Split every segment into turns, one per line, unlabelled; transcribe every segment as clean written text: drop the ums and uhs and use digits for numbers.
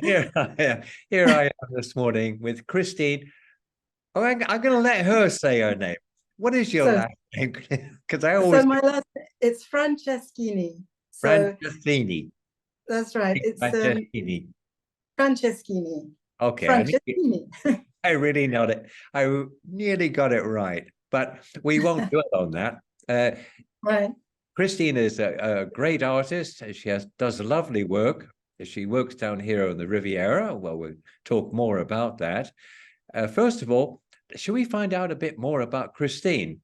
here I am. Here I am this morning with Christine. Oh, I'm going to let her say her name. What is your
So,
last name? Because I
so
always
my last, it's Franceschini. So
Franceschini.
that's right. It's
Franceschini.
Franceschini.
Okay,
Franceschini.
I really know it. I nearly got it right, but we won't dwell on that.
Right.
Christine is a great artist. She does lovely work. She works down here on the Riviera. Well, we'll talk more about that. First of all, should we find out a bit more about Christine?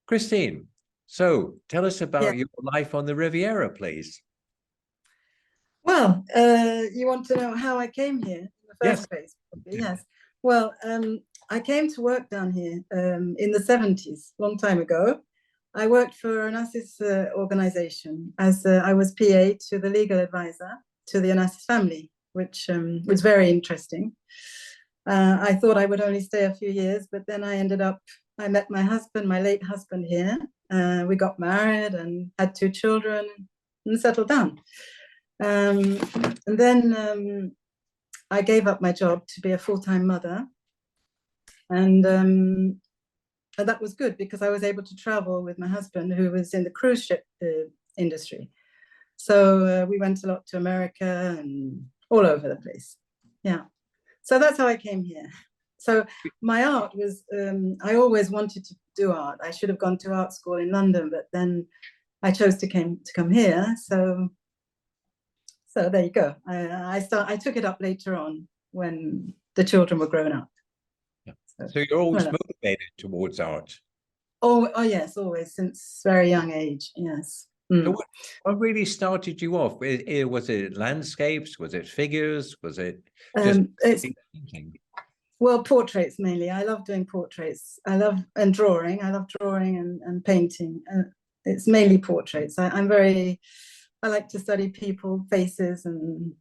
Christine, so tell us
Yeah.
about your life on the Riviera, please.
Well, you want to know how I came here in the
Yes.
first place? Yes. Well, I came to work down here in the 70s, long time ago. I worked for an Onassis organization as I was PA to the legal advisor to the Onassis family, which was very interesting. I thought I would only stay a few years, but then I met my husband, my late husband here. We got married and had 2 children and settled down. And then I gave up my job to be a full-time mother. And that was good because I was able to travel with my husband, who was in the cruise ship industry. So we went a lot to America and all over the place. Yeah. So that's how I came here. So my art was, I always wanted to do art. I should have gone to art school in London, but then I chose to come here. So there you go. I took it up later on when the children were grown up.
Yeah. So you're always motivated towards art.
Oh yes, always since very young age. Yes.
So what really started you off? Was it landscapes? Was it figures? Was it just painting?
Well, portraits mainly. I love doing portraits. I love drawing. I love drawing and painting. It's mainly portraits. I like to study people, faces, and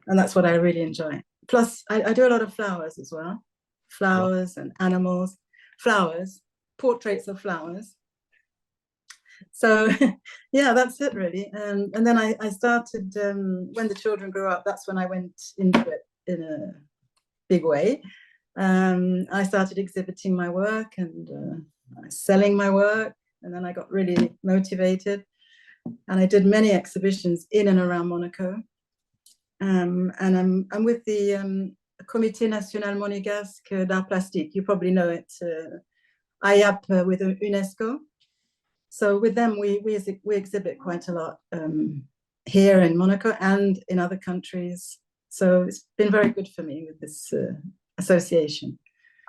that's what I really enjoy. Plus, I do a lot of flowers as well. Flowers and animals. Flowers, portraits of flowers. So yeah, that's it really. And then I started, when the children grew up, that's when I went into it in a big way. I started exhibiting my work and selling my work. And then I got really motivated. And I did many exhibitions in and around Monaco. And I'm with the Comité National Monégasque d'Art Plastique. You probably know it, IAP with UNESCO. So with them, we exhibit quite a lot here in Monaco and in other countries. So it's been very good for me with this association.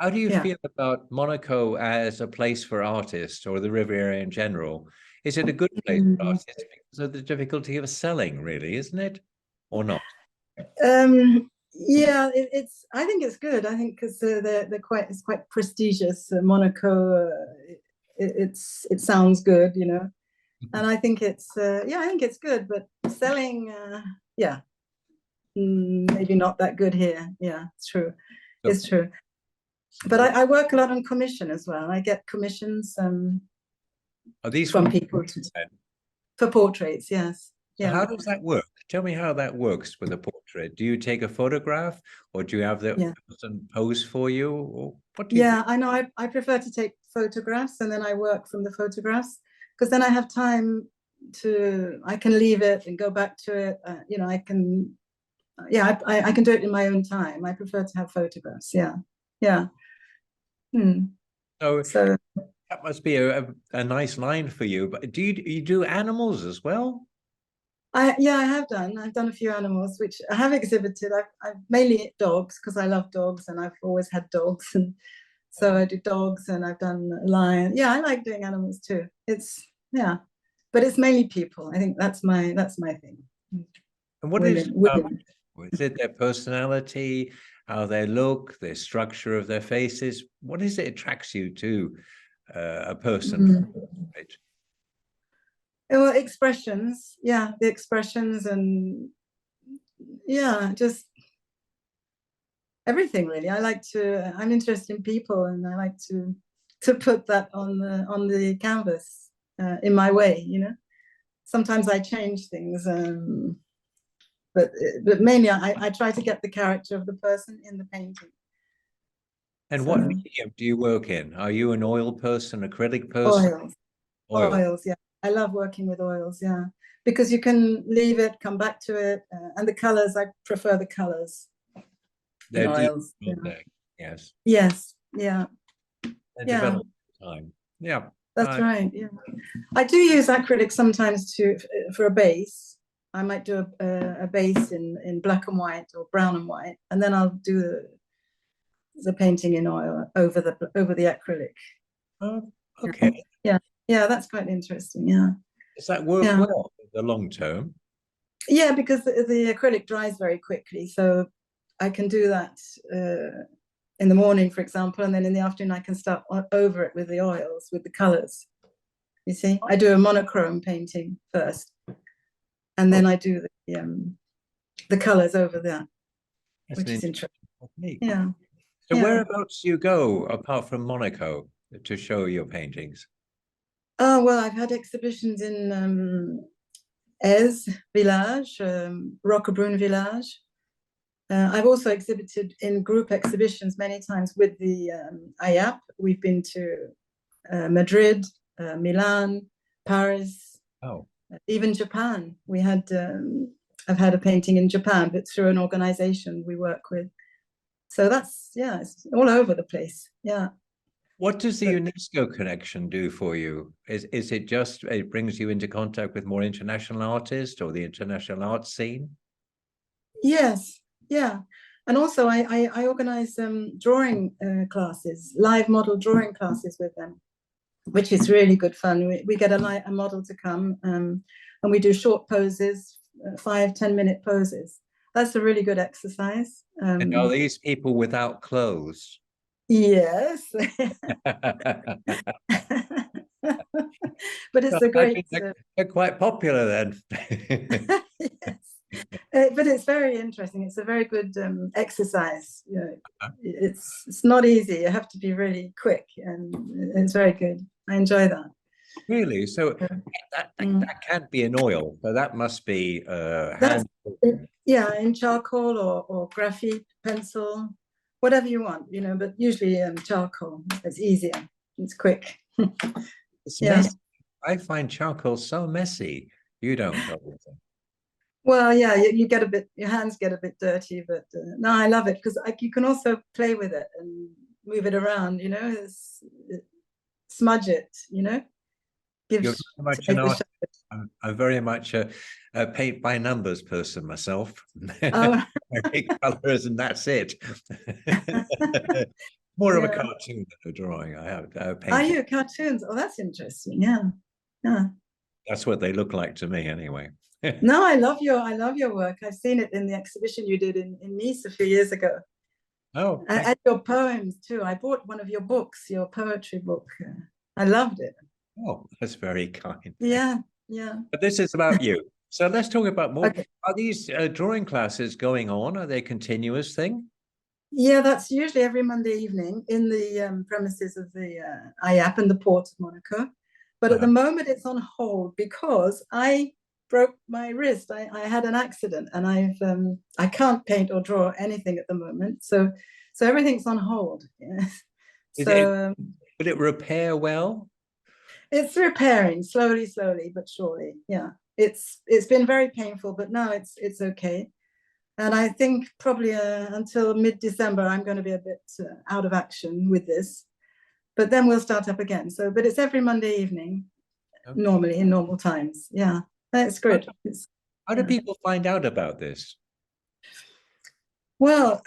How do you feel about Monaco as a place for artists or the Riviera in general? Is it a good place for artists because of the difficulty of selling, really, isn't it? Or not?
Yeah, I think it's good. I think because it's quite prestigious. Monaco, it sounds good, you know, and I think I think it's good. But selling, maybe not that good here. Yeah, it's true. It's true. But I work a lot on commission as well. I get commissions
Are these
from people for portraits. Yes.
So how does that work? Tell me how that works with a portrait. Do you take a photograph, or do you have the person pose for you? Or what do you
I know. I prefer to take photographs, and then I work from the photographs, because then I have time I can leave it and go back to it. You know, I can do it in my own time. I prefer to have photographs. Yeah.
So that must be a nice line for you. But do you do animals as well?
I have done. I've done a few animals, which I have exhibited. I've mainly dogs because I love dogs, and I've always had dogs, and so I do dogs, and I've done lion. Yeah, I like doing animals too. But it's mainly people. I think that's my thing.
And what is it their personality, how they look, their structure of their faces? What is it attracts you to a person? Right?
Well, expressions, the expressions, and just everything really. I'm interested in people, and I like to put that on the canvas in my way, you know. Sometimes I change things, but mainly I try to get the character of the person in the painting.
And
So,
what medium do you work in? Are you an oil person, acrylic person?
oils,
Oil.
oils, yeah. I love working with oils, yeah, because you can leave it, come back to it, and the colors. I prefer the colors in
They're deep,
oils.
aren't
Yeah.
they? Yes.
Yes, yeah,
They
yeah.
develop over time. Yeah.
That's right. Yeah, I do use acrylic sometimes for a base. I might do a base in black and white or brown and white, and then I'll do the painting in oil over the acrylic.
Oh, okay.
Yeah, yeah, that's quite interesting. Yeah,
Does that work
yeah,
well in the long term?
yeah, because the acrylic dries very quickly, so I can do that in the morning, for example, and then in the afternoon I can start over it with the oils, with the colors. You see, I do a monochrome painting first, and then I do the colors over that,
That's
which
an
is interesting.
technique.
Yeah,
So
yeah.
whereabouts do you go apart from Monaco to show your paintings?
Oh well, I've had exhibitions in Ez village, Roquebrune village. I've also exhibited in group exhibitions many times with the IAP. We've been to Madrid, Milan, Paris,
Oh,
even Japan. I've had a painting in Japan, but through an organization we work with. So that's, yeah, it's all over the place. Yeah.
what does the
But
UNESCO connection do for you? Is it just it brings you into contact with more international artists or the international art scene?
yes, yeah. And also I organize drawing classes, live model drawing classes with them, which is really good fun. We get a model to come and we do short poses, 5-10 minute poses. That's a really good exercise.
And are these people without clothes?
Yes. But it's a great
They're quite popular then.
yes. But it's very interesting. It's a very good exercise. You know, it's not easy. You have to be really quick, and it's very good. I enjoy that.
Really? So that can't be an oil. So that must be
That's
hand.
yeah, in charcoal or graphite pencil, whatever you want, you know. But usually charcoal. It's easier. It's quick.
It's
Yeah.
messy. I find charcoal so messy. You don't, obviously.
Well, yeah, you get your hands get a bit dirty, but no, I love it because you can also play with it and move it around, you know, smudge it, you know,
You're
gives
very much an artist. I'm very much a paint by numbers person myself.
Oh.
I make colors and that's it. More of a
Yeah.
cartoon than a drawing. I have
Are
painted.
you cartoons? Oh, that's interesting. Yeah, yeah.
That's what they look like to me anyway.
No, I love your work. I've seen it in the exhibition you did in Nice a few years ago.
Oh,
And your poems too. I bought one of your books, your poetry book. I loved it.
oh, that's very kind.
Yeah, yeah.
But this is about you. So let's talk about more.
Okay.
Are these drawing classes going on? Are they a continuous thing?
Yeah, that's usually every Monday evening in the premises of the IAP and the Port of Monaco. But at the moment, it's on hold because I broke my wrist. I had an accident, and I can't paint or draw anything at the moment. So everything's on hold. Yes. So
will it repair well?
it's repairing slowly, but surely. Yeah, it's been very painful, but now it's okay. And I think probably until mid-December, I'm going to be a bit out of action with this. But then we'll start up again. So, but it's every Monday evening,
Okay.
normally in normal times. Yeah, that's good.
How do people find out about this?
Well,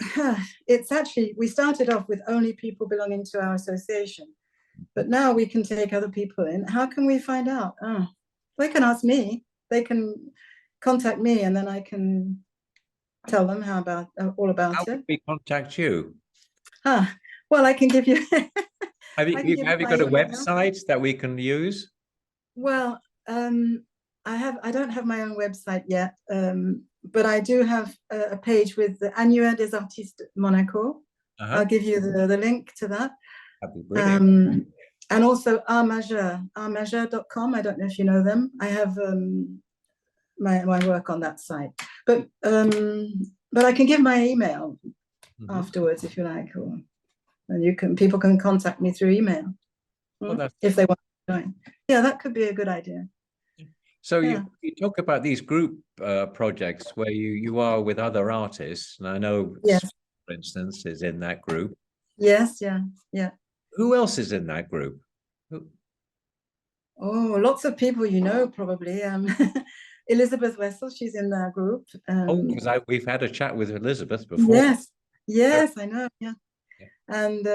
it's actually, we started off with only people belonging to our association, but now we can take other people in. How can we find out? Oh, they can ask me. They can contact me, and then I can tell them all about
How
it.
can we contact you?
Well, I can give you.
Have you got a website that we can use?
Well, I don't have my own website yet, but I do have a page with the Annuaire des Artistes Monaco. I'll give you the link to that.
That'd be brilliant.
And also artmajeur.com. I don't know if you know them. I have my work on that site. but I can give my email
Mhm.
afterwards if you like, or and people can contact me through email if they want to join. Yeah, that could be a good idea.
So
Yeah.
you talk about these group projects where you are with other artists, and I know,
Yes.
for instance, is in that group.
Yes. Yeah. Yeah.
Who else is in that group?
Oh, lots of people you know probably. Elizabeth Wessel, she's in that group.
Oh, because we've had a chat with Elizabeth before.
Yes. Yes, I know. Yeah.
Yeah.
And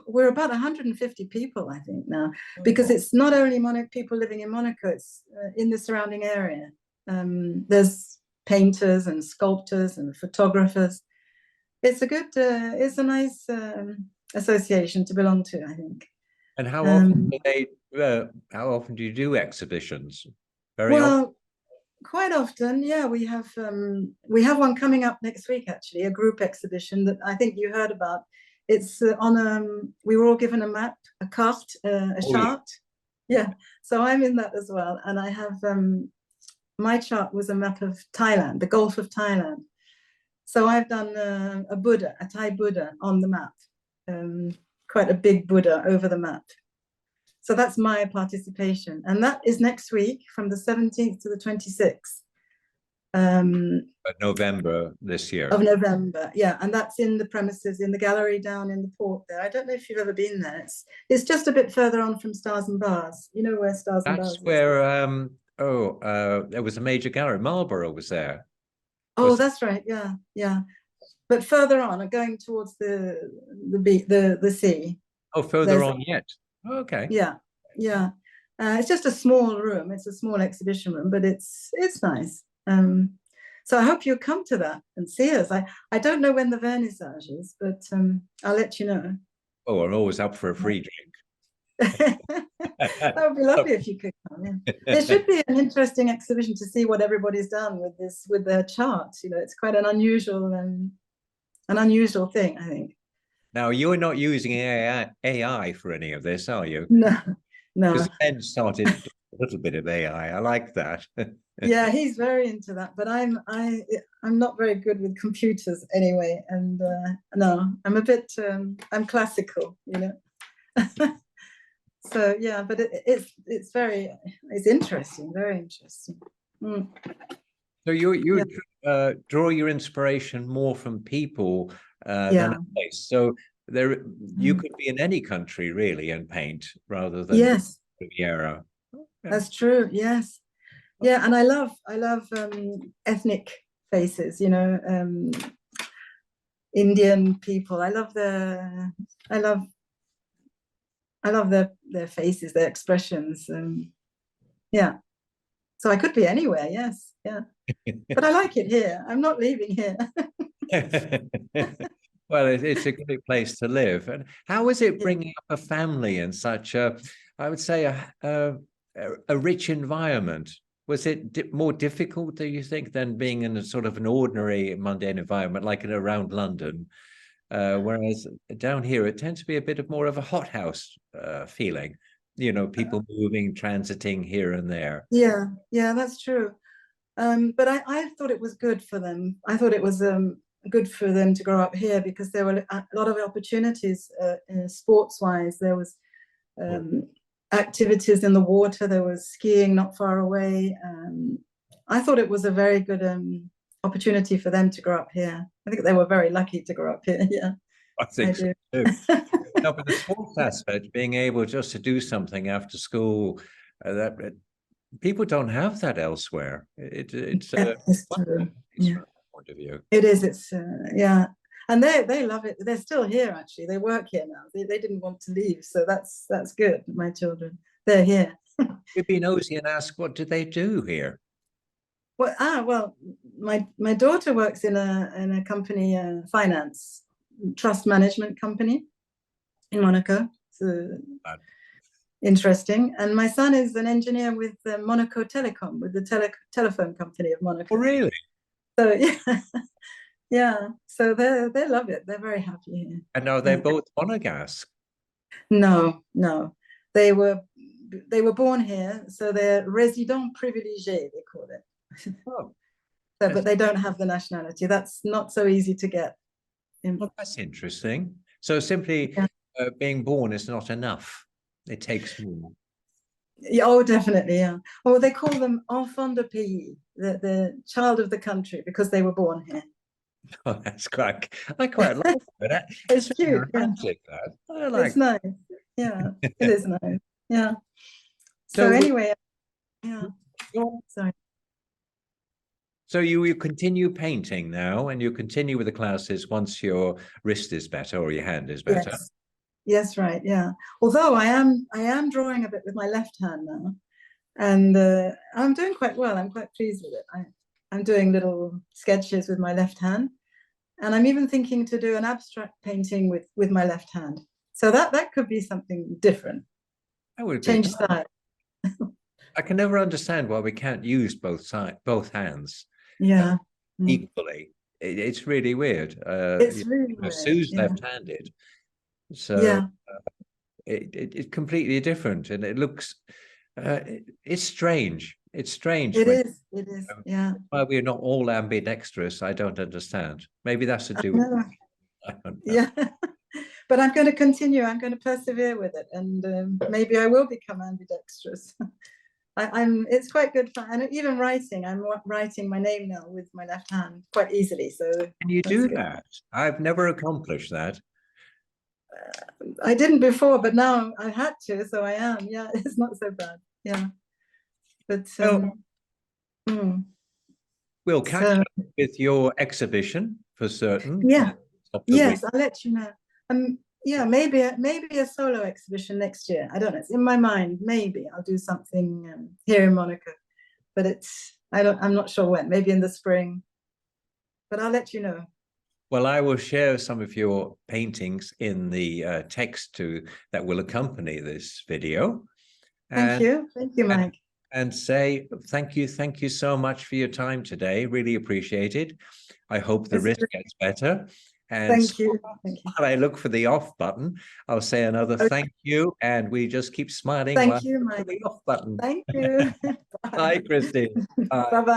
we're about 150 people, I think, now, because
Oh.
it's not only people living in Monaco, it's in the surrounding area. There's painters and sculptors and photographers. It's a nice association to belong to, I think.
And how often how often do you do exhibitions? Very often.
Well, quite often, yeah. We have one coming up next week, actually, a group exhibition that I think you heard about. It's we were all given a map, a carte, a chart. Yeah, so I'm in that as well, and I have my chart was a map of Thailand, the Gulf of Thailand. So I've done a Buddha, a Thai Buddha on the map, quite a big Buddha over the map. So that's my participation. And that is next week from the 17th to the 26th.
November this year.
Of November, yeah. And that's in the premises, in the gallery down in the port there. I don't know if you've ever been there. It's just a bit further on from Stars and Bars. You know where Stars and Bars is?
That's where, there was a major gallery. Marlborough was there.
Oh, that's right. Yeah, yeah. But further on, going towards the sea.
Oh, further on yet. Okay.
Yeah, yeah. It's just a small room. It's a small exhibition room, but it's nice. So I hope you come to that and see us. I don't know when the vernissage is, but I'll let you know.
Oh, I'm always up for a free
That would be lovely if you could come. Yeah. It should be an interesting exhibition to see what everybody's done with their charts. You know, it's quite an unusual thing, I think.
Now, you're not using AI for any of this, are you?
No, no.
Because Ben started a little bit of AI. I like that.
Yeah, he's very into that, but I'm not very good with computers anyway, and no, I'm a bit I'm classical, you know. So yeah, but it's interesting, very interesting. Mm.
So you draw your inspiration more from people than a place. So you could be in any country really and paint rather than
yes,
Riviera.
that's true. Yes, yeah, and I love ethnic faces. You know, Indian people. I love their faces, their expressions. Yeah, so I could be anywhere. Yes, yeah. But I like it here. I'm not leaving here.
Well, it's a great place to live. And how is it bringing up a family in such I would say, a rich environment? Was it more difficult, do you think, than being in a sort of an ordinary mundane environment like around London? Whereas down here, it tends to be a bit of more of a hothouse feeling. You know, people moving, transiting here and there.
Yeah, that's true. But I thought it was good for them. I thought it was good for them to grow up here because there were a lot of opportunities sports-wise. There was activities in the water. There was skiing not far away. I thought it was a very good opportunity for them to grow up here. I think they were very lucky to grow up here. Yeah,
I think so too. No, but the sports aspect, being able just to do something after school, that people don't have that elsewhere. It's
true. Yeah.
Point of view.
It is. It's yeah, and they love it. They're still here actually. They work here now. They didn't want to leave, so that's good. My children, they're here.
You'd be nosy and ask, what do they do here?
Well, my daughter works in a company, finance trust management company in Monaco. So interesting. And my son is an engineer with Monaco Telecom, with the telephone company of Monaco.
Oh, really?
So yeah, yeah. So they love it. They're very happy here.
And are they both monegasque?
No, no. They were born here, so they're resident privilégié, they call it.
Oh.
So, but they don't have the nationality. That's not so easy to get.
Well, that's interesting. So simply
Yeah.
being born is not enough. It takes more.
Yeah, oh, definitely, yeah. Oh, they call them enfant de pays, the child of the country, because they were born here.
Oh, that's quite. I quite like that.
It's
Very
cute, yeah.
romantic. That I
It's
like.
nice. Yeah, it is nice. Yeah. So
So,
anyway, yeah.
you-
Sorry.
so you continue painting now, and you continue with the classes once your wrist is better or your hand is better.
Yes. Yes, right. Yeah. Although I am drawing a bit with my left hand now, and I'm doing quite well. I'm quite pleased with it. I'm doing little sketches with my left hand, and I'm even thinking to do an abstract painting with my left hand. So that could be something different.
That would be.
Change style.
I can never understand why we can't use both hands
Yeah. Mm.
equally. It's really weird.
It's really weird.
Sue's
Yeah.
left-handed, so
Yeah.
it's completely different, and it looks. It's strange. It's strange
It
when
is. It is. Yeah.
why we're not all ambidextrous. I don't understand. Maybe that's to
I
do with.
know.
I don't know.
Yeah. But I'm going to continue. I'm going to persevere with it, and maybe I will become ambidextrous. It's quite good fun, and even writing. I'm writing my name now with my left hand quite easily. So
Can you
that's
do
good.
that? I've never accomplished that.
I didn't before, but now I had to, so I am. Yeah, it's not so bad. Yeah, but mm,
We'll catch
so
up with your exhibition for certain.
yeah,
Of the
yes,
week.
I'll let you know. Yeah, maybe a solo exhibition next year. I don't know. It's in my mind. Maybe I'll do something here in Monaco, but I'm not sure when. Maybe in the spring. But I'll let you know.
Well, I will share some of your paintings in the text that will accompany this video.
Thank you, Mike.
And say thank you so much for your time today. Really appreciate it. I hope the wrist gets better. And
thank you.
while I look for the off button, I'll say another thank you, and we just keep smiling.
Thank you, Mike.
The off button.
Thank you.
Bye, Christine. Bye.
Bye-bye.